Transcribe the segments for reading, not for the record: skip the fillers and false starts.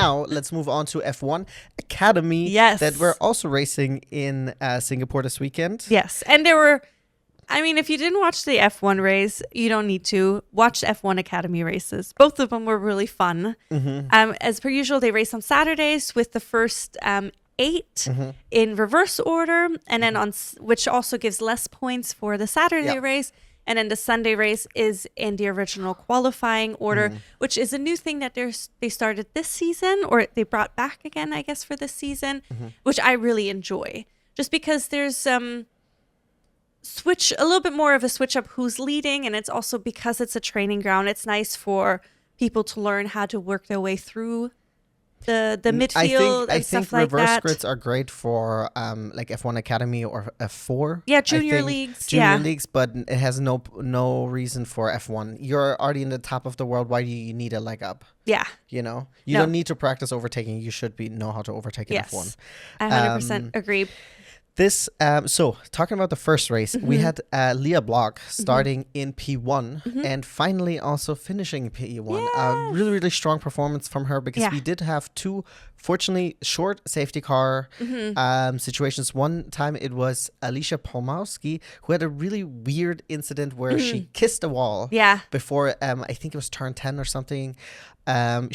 now let's move on to F1 Academy. Yes. That we're also racing in Singapore this weekend. Yes. And there were, I mean, if you didn't watch the F1 race, you don't need to. Watch F1 Academy races. Both of them were really fun. As per usual, they race on Saturdays with the first 8 in reverse order, and then which also gives less points for the Saturday race. And then the Sunday race is in the original qualifying order, which is a new thing that they started this season, or they brought back again, I guess, for this season, which I really enjoy. Just because there's a little bit more of a switch up who's leading, and it's also because it's a training ground. It's nice for people to learn how to work their way through the midfield and stuff like that. I think reverse grids are great for like F1 Academy or F4. Yeah, junior leagues. Junior leagues, but it has no reason for F1. You're already in the top of the world. Why do you need a leg up? Yeah. You know? You don't need to practice overtaking. You should know how to overtake in F1. I 100% agree. This so talking about the first race, we had Leah Block starting in P1 and finally also finishing P1. A really strong performance from her because we did have 2 fortunately short safety car situations. One time it was Alicia Pomowski who had a really weird incident where she kissed a wall before I think it was turn 10 or something. I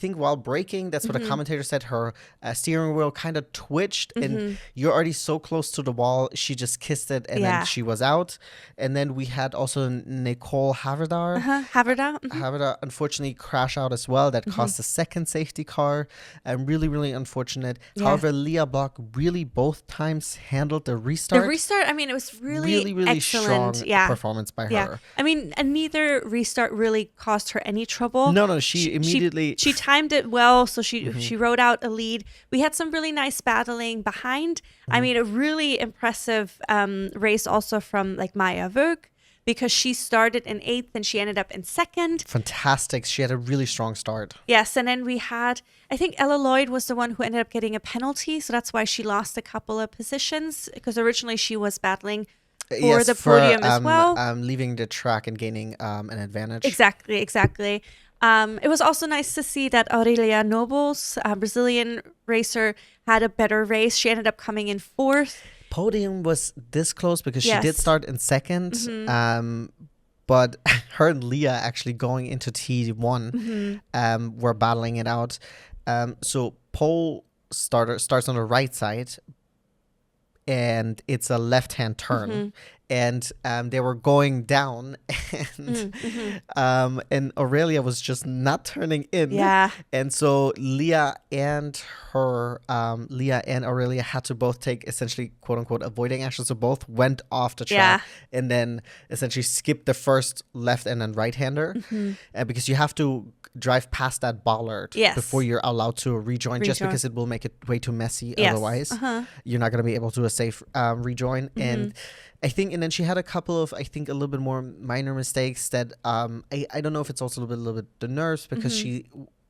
think while braking, that's what a commentator said, her steering wheel kind of twitched and you're already so close to the wall, she just kissed it and then she was out. And then we had also Nicole Haverdar. Haverdar unfortunately crashed out as well. That caused the second safety car. Really unfortunate. However, Leah Block really both times handled the restart. I mean, it was really excellent. Strong performance by her. I mean, and neither restart really caused her any trouble. No, she immediately... She timed it well, so she rode out a lead. We had some really nice battling behind. I mean, a really impressive race also from like Maya Vogue, because she started in 8th and she ended up in 2nd. Fantastic. She had a really strong start. Yes, and then we had, I think Ella Lloyd was the one who ended up getting a penalty, so that's why she lost a couple of positions, because originally she was battling for the podium as well. Leaving the track and gaining an advantage. Exactly. It was also nice to see that Aurelia Nobles, a Brazilian racer, had a better race. She ended up coming in 4th. Podium was this close because she did start in 2nd. But her and Leah actually going into T1 were battling it out. So pole starts on the right side, and it's a left-hand turn. And they were going down, and Aurelia was just not turning in. Yeah. And so Leah and Aurelia had to both take essentially quote unquote avoiding action. So both went off the track and then essentially skipped the first left and then right hander, because you have to drive past that bollard before you're allowed to rejoin, just because it will make it way too messy. Otherwise, you're not going to be able to do a safe rejoin. And I think, and then she had a couple of, I think, a little bit more minor mistakes that I don't know if it's also a little bit the nerves, because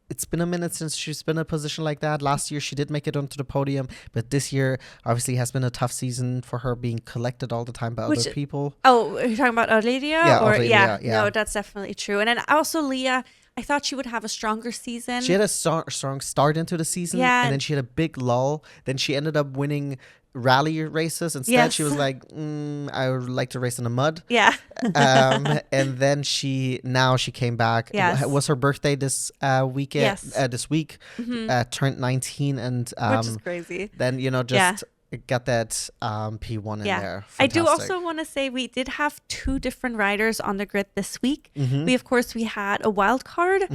it's been a minute since she's been in a position like that. Last year she did make it onto the podium, but this year obviously has been a tough season for her, being collected all the time by other people. Oh, are you talking about Aurelia? Yeah, Aurelia, No, that's definitely true. And then also Leah, I thought she would have a stronger season. She had a strong start into the season, and then she had a big lull. Then she ended up winning rally races. Instead, she was like, I would like to race in the mud. Yeah. And then she came back. Yes. It was her birthday this weekend. Yes. This week. Turned 19, and which is crazy. Then just got that P1 in there. Fantastic. I do also want to say we did have 2 different riders on the grid this week. We had a wild card,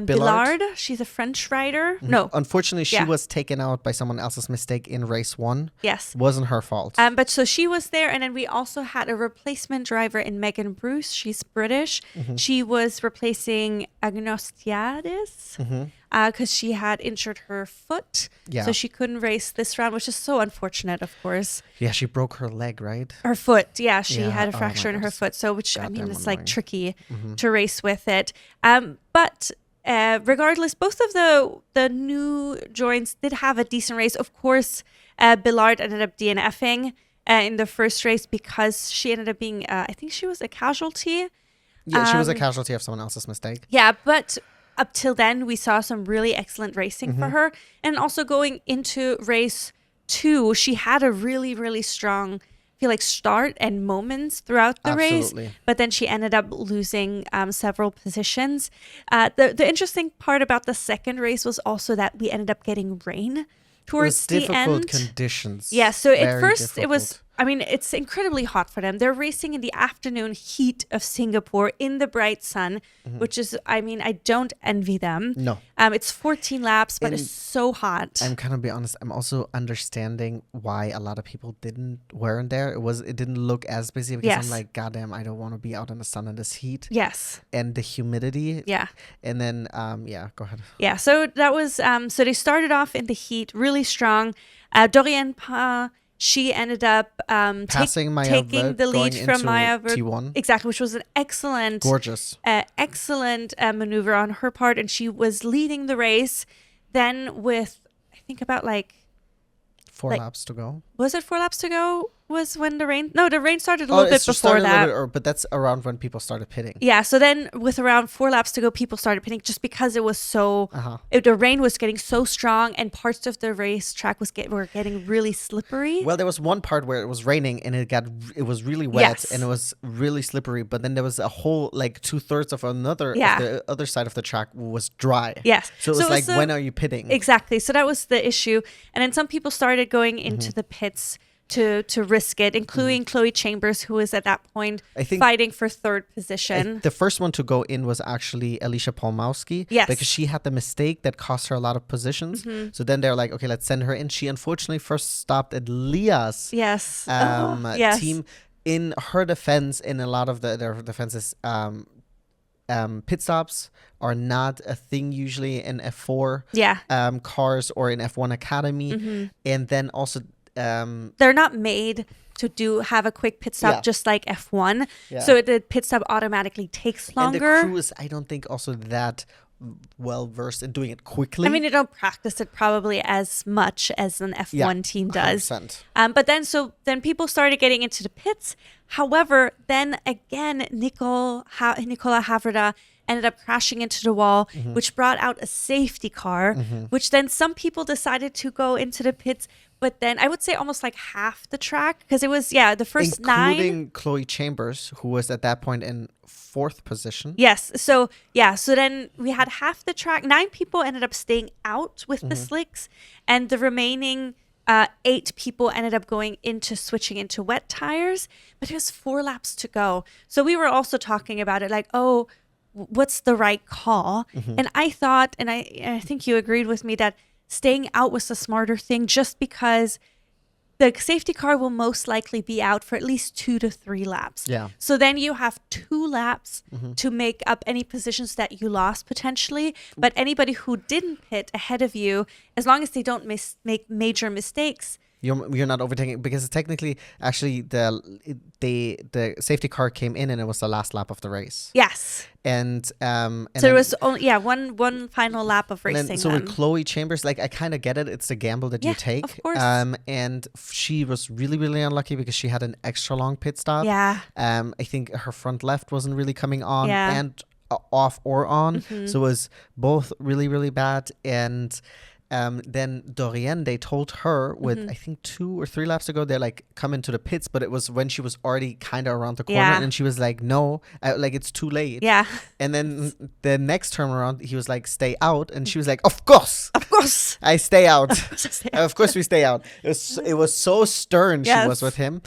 Billard. She's a French rider. No, unfortunately she was taken out by someone else's mistake in race 1. Yes, wasn't her fault. But so she was there, and then we also had a replacement driver in Megan Bruce. She's British. She was replacing Agnostiadis. Because she had injured her foot, so she couldn't race this round, which is so unfortunate, of course. Yeah, she broke her leg, right? Her foot, she had a fracture in her foot, so which I mean, it's like tricky to race with it. But regardless, both of the new joins did have a decent race. Of course, Billard ended up DNFing in the first race because she ended up being, I think she was a casualty. Yeah, she was a casualty of someone else's mistake. Yeah, but up till then, we saw some really excellent racing for her. And also going into race 2, she had a really, really strong, I feel like, start and moments throughout the race. But then she ended up losing several positions. The interesting part about the second race was also that we ended up getting rain towards the end. Difficult conditions. Yeah, so at first it was, I mean, it's incredibly hot for them. They're racing in the afternoon heat of Singapore in the bright sun, which is, I mean, I don't envy them. No. It's 14 laps, but it's so hot. I'm kind of be honest, I'm also understanding why a lot of people weren't there. It didn't look as busy because I'm like, goddamn, I don't want to be out in the sun in this heat. Yes. And the humidity. Yeah. And then, go ahead. Yeah, so that was, so they started off in the heat really strong. Dorian Pa, she ended up taking the lead from Maya Verde. T1. Exactly, which was an excellent, excellent maneuver on her part. And she was leading the race then with, I think, about like 4 laps to go. Was it 4 laps to go? Was when the rain started a little bit before that. But that's around when people started pitting. Yeah, so then with around 4 laps to go, people started pitting just because it was so, the rain was getting so strong and parts of the racetrack were getting really slippery. Well, there was one part where it was raining and it was really wet and it was really slippery. But then there was a whole, like 2/3 of the other side of the track was dry. Yes. So it was like, when are you pitting? Exactly. So that was the issue. And then some people started going into the pits to risk it, including Chloe Chambers, who was at that point fighting for 3rd position. The first one to go in was actually Alicia Polmowski. Yes. Because she had the mistake that cost her a lot of positions. So then they're like, okay, let's send her in. She unfortunately first stopped at Leah's team. In her defense, in a lot of their defenses, pit stops are not a thing usually in F4 cars or in F1 Academy. And then also they're not made to have a quick pit stop just like F1. So the pit stop automatically takes longer. And the crew is, I don't think, also that well versed in doing it quickly. I mean, they don't practice it probably as much as an F1 team does. 100%. But then people started getting into the pits. However, then again, Nicola Havrda ended up crashing into the wall, which brought out a safety car, which then some people decided to go into the pits. But then I would say almost like half the track, because it was, the first 9. Including Chloe Chambers, who was at that point in 4th position. Yes. So then we had half the track. 9 people ended up staying out with the slicks, and the remaining 8 people ended up switching into wet tires. But it was 4 laps to go. So we were also talking about it like, oh, what's the right call? And I thought, and I think you agreed with me, that staying out was the smarter thing, just because the safety car will most likely be out for at least 2 to 3 laps. Yeah. So then you have 2 laps to make up any positions that you lost potentially. But anybody who didn't pit ahead of you, as long as they don't make major mistakes, you're not overtaking, because technically, actually, the safety car came in and it was the last lap of the race. Yes. And so there was only one final lap of racing. So with Chloe Chambers, like, I kind of get it. It's the gamble that you take. Of course. And she was really, really unlucky because she had an extra long pit stop. Yeah. I think her front left wasn't really coming on and off or on. So it was both really, really bad. And then Dorian, they told her with I think 2 or 3 laps to go, they're like, come into the pits, but it was when she was already kind of around the corner, and she was like, no, like, it's too late. Yeah. And then the next turn around, he was like, stay out, and she was like, of course I stay out. Of course we stay out. It was so stern. She was with him.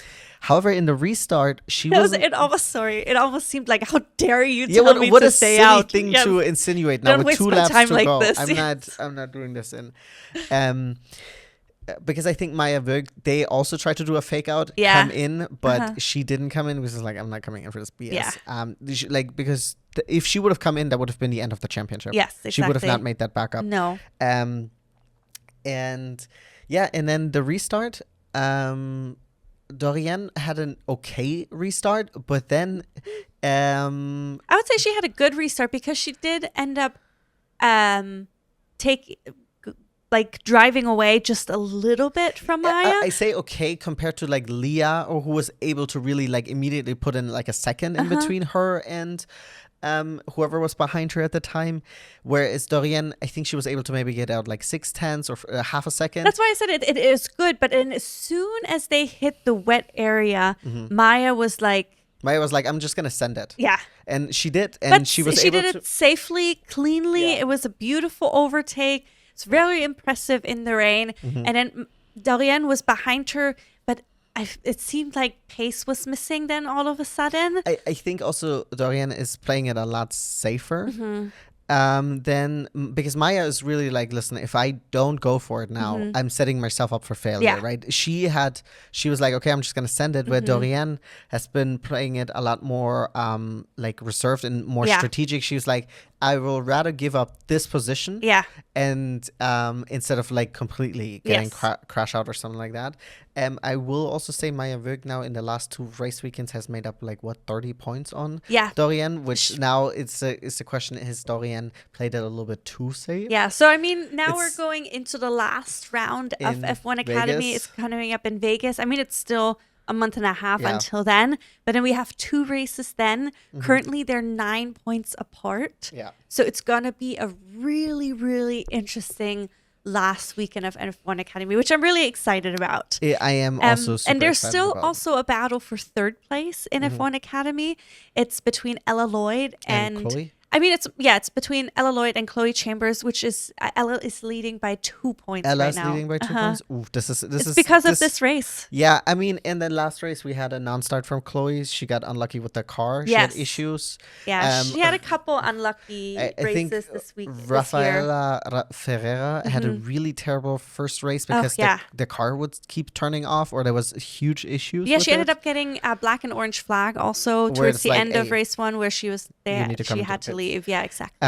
However, in the restart, it almost seemed like, how dare you tell me to stay out? What a silly thing to insinuate now with 2 laps to go. This. I'm not doing this in. Because I think Maya Verde, they also tried to do a fake out, come in, but she didn't come in. Which is like, I'm not coming in for this BS. Yeah. Because if she would have come in, that would have been the end of the championship. Yes, exactly. She would have not made that back up. No. And then the restart. Dorian had an okay restart, but then I would say she had a good restart, because she did end up driving away just a little bit from Maya. I say okay compared to like Leah, or who was able to really like immediately put in like a second in between her and whoever was behind her at the time. Whereas Dorian, I think she was able to maybe get out like 6/10 or half a second. That's why I said it is good. But then as soon as they hit the wet area, Maya was like, I'm just going to send it. yeah. And she did. And But she was she able did to. it safely, cleanly. Yeah. It was a beautiful overtake. It's very impressive in the rain. And then Dorian was behind her, but it seemed like pace was missing then all of a sudden. I think also Dorian is playing it a lot safer. Then because Maya is really like, listen, if I don't go for it now, I'm setting myself up for failure, right? She was like, okay, I'm just gonna send it. Where Dorian has been playing it a lot more like reserved and more strategic. She was like, I will rather give up this position, and instead of like completely getting crash out or something like that. I will also say Maya Wög now in the last 2 race weekends has made up like 30 points on Dorian, which now it's a question: has Dorian played it a little bit too safe? Yeah. So I mean, now we're going into the last round of F1 Academy. Vegas. It's coming up in Vegas. I mean, it's still a month and a half until then, but then we have 2 races then. Currently they're 9 points apart, so it's gonna be a really, really interesting last weekend of F1 Academy, which I'm really excited about. I am also super and there's excited still about. Also a battle for 3rd place in F1 Academy. It's between Ella Lloyd and Chloe. I mean, it's between Ella Lloyd and Chloe Chambers, which is Ella is leading by 2 points Ella's right now. leading by 2 points. Ooh, this is because of this race. Yeah, I mean, in the last race we had a non-start from Chloe. She got unlucky with the car. She had issues. Yeah, she had a couple unlucky races this week. Rafaela Ferreira had a really terrible first race because the car would keep turning off, or there was huge issues. Yeah, with she ended it. up getting a black and orange flag also Where towards it's the like, end of race 1, where she was there. She had to leave. Yeah, exactly.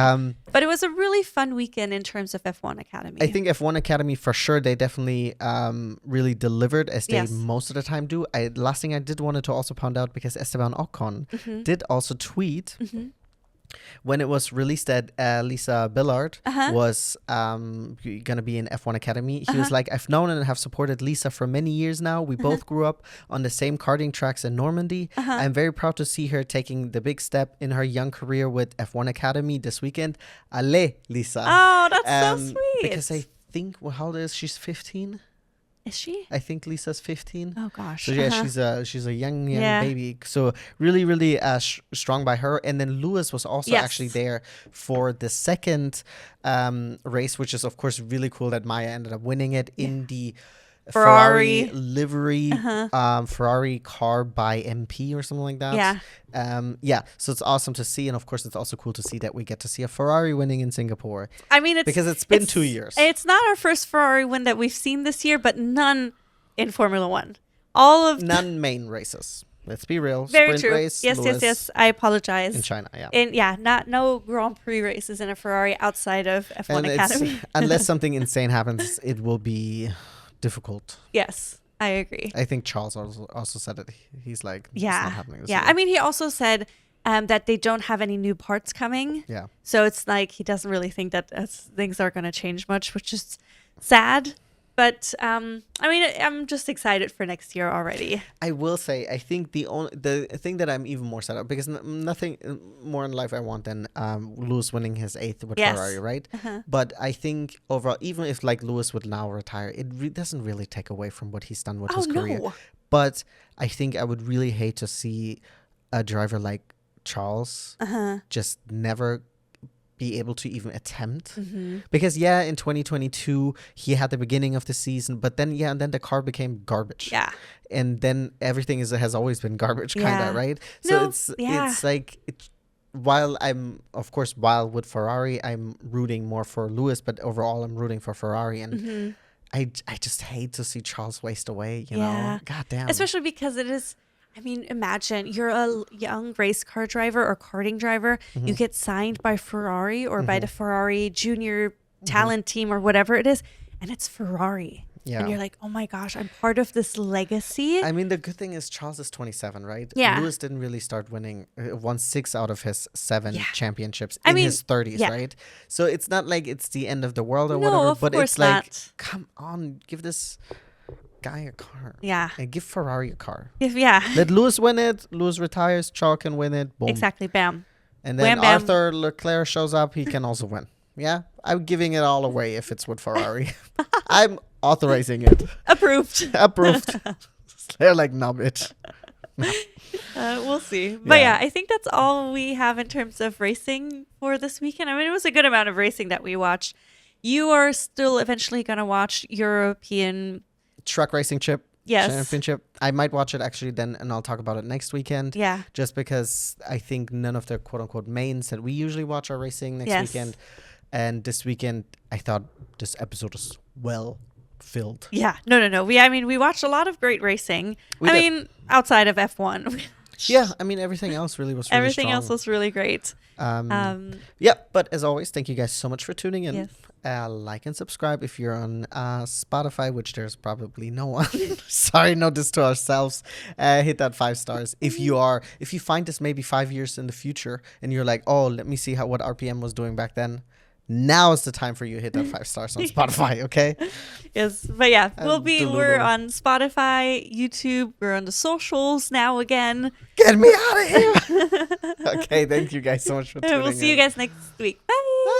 But it was a really fun weekend in terms of F1 Academy. I think F1 Academy for sure, they definitely really delivered as they most of the time do. Last thing I did wanted to also point out, because Esteban Ocon did also tweet when it was released that Lisa Billard was going to be in F1 Academy. He was like, I've known and have supported Lisa for many years now. We both grew up on the same karting tracks in Normandy. I'm very proud to see her taking the big step in her young career with F1 Academy this weekend. Allez, Lisa. Oh, that's so sweet. Because I think, how old is she? She's 15? Is she? I think Lisa's 15. Oh gosh. So yeah, she's a young baby. So really, really strong by her. And then Lewis was also actually there for the second race, which is of course really cool that Maya ended up winning it in the Ferrari livery, Ferrari car by MP or something like that. So it's awesome to see, and of course it's also cool to see that we get to see a Ferrari winning in Singapore. I mean, because it's been 2 years. It's not our first Ferrari win that we've seen this year, but none in Formula One. All of none main races. Let's be real. Very Sprint true. Race, Yes. I apologize. In China, no Grand Prix races in a Ferrari outside of F1 Academy. Unless something insane happens, it will be difficult. Yes, I agree. I think Charles also said it. He's like, it's not happening this year. I mean, he also said that they don't have any new parts coming. Yeah. So it's like he doesn't really think that things are going to change much, which is sad. But I mean, I'm just excited for next year already. I will say, I think the thing that I'm even more sad about, because nothing more in life I want than Lewis winning his 8th with Ferrari, right? But I think overall, even if like Lewis would now retire, it doesn't really take away from what he's done with his career. But I think I would really hate to see a driver like Charles just never be able to even attempt, because in 2022 he had the beginning of the season, but then the car became garbage, and then everything has always been garbage, kind of, right? So it's like while with Ferrari I'm rooting more for Lewis, but overall I'm rooting for Ferrari, and I just hate to see Charles waste away, you know. God damn, especially because it is, I mean, imagine you're a young race car driver or karting driver. You get signed by Ferrari or by the Ferrari junior talent team or whatever it is, and it's Ferrari. Yeah. And you're like, oh my gosh, I'm part of this legacy. I mean, the good thing is Charles is 27, right? Yeah. Lewis didn't really start winning, won 6 out of his 7 championships in his 30s, right? So it's not like it's the end of the world or whatever, but it's like, come on, give this guy a car. Yeah. And give Ferrari a car. Yeah. Let Lewis win it. Lewis retires. Charles can win it. Boom. Exactly. Bam. And then Wham bam. Arthur Leclerc shows up, he can also win. Yeah, I'm giving it all away if it's with Ferrari. I'm authorizing it. Approved. Approved. They're like, no, bitch. We'll see. But yeah, I think that's all we have in terms of racing for this weekend. I mean, it was a good amount of racing that we watched. You are still eventually going to watch European Truck Racing Yes. Championship. I might watch it actually then, and I'll talk about it next weekend. Yeah. Just because I think none of the quote unquote mains that we usually watch are racing next weekend. And this weekend, I thought this episode was well filled. Yeah. No. We watched a lot of great racing. I mean, outside of F1. Yeah, I mean, everything else really was really Everything strong. else was really great. Yeah, but as always, thank you guys so much for tuning in. Yes. Like and subscribe if you're on Spotify, which there's probably no one. Sorry, no diss to ourselves. Hit that 5 stars. If you find this maybe 5 years in the future and you're like, oh, let me see what RPM was doing back then. Now is the time for you to hit that 5 stars on Spotify, okay? Yes, but yeah, we're on Spotify, YouTube, we're on the socials now again. Get me out of here. Okay, thank you guys so much for tuning in. We'll see you guys next week. Bye.